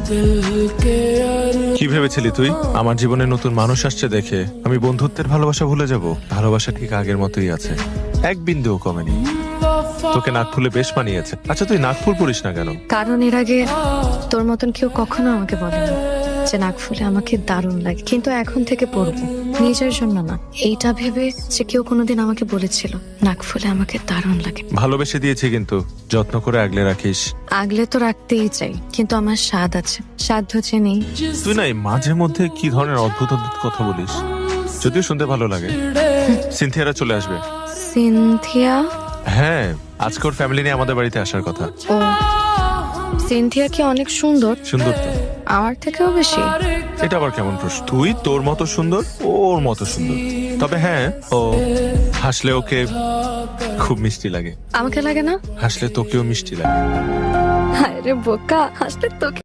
কি ভেবেছিলি তুই আমার জীবনে নতুন মানুষ আসছে দেখে আমি বন্ধুত্বের ভালোবাসা ভুলে যাব? ভালোবাসা ঠিক আগের মতোই আছে, এক বিন্দুও কমেনি। তোকে নাক ফুলে বেশ মানিয়েছে। আচ্ছা তুই নাক ফুল পরিস না কেন? কারণ এর আগে তোর মতন কেউ কখনো আমাকে বলেনি যে নাক ফুলে আমাকে দারুণ লাগে, কিন্তু এখন থেকে পরবো, নিজের জন্য না, এইটা ভেবে যে কেউ কোনোদিন আমাকে বলেছিল নাক ফুলে আমাকে দারুণ লাগে। ভালোবেসে দিয়েছি, কিন্তু যত্ন করে আগলে রাখিস। আগলে তো রাখতেই চাই, কিন্তু আমার স্বাদ আছে, সাধ্য যে নেই। তুই না এই মাঝে মধ্যে কি ধরনের অদ্ভুত অদ্ভুত কথা বলিস, যদিও শুনতে ভালো লাগে। সিনথিয়ারা চলে আসবে। সিনথিয়া? হ্যাঁ, আজকে ওর ফ্যামিলি নিয়ে আমাদের বাড়িতে আসার কথা। ও, সিনথিয়া কি অনেক সুন্দর? সুন্দর তো, আমার থেকেও বেশি। এটা আবার কেমন প্রশ্ন? তুই তোর মতো সুন্দর, ওর মতো সুন্দর। তবে হ্যাঁ, ও হাসলে ওকে খুব মিষ্টি লাগে। আমাকে লাগে না? হাসলে তোকেও মিষ্টি লাগে। হায় রে বোকা, হাসলে তোকে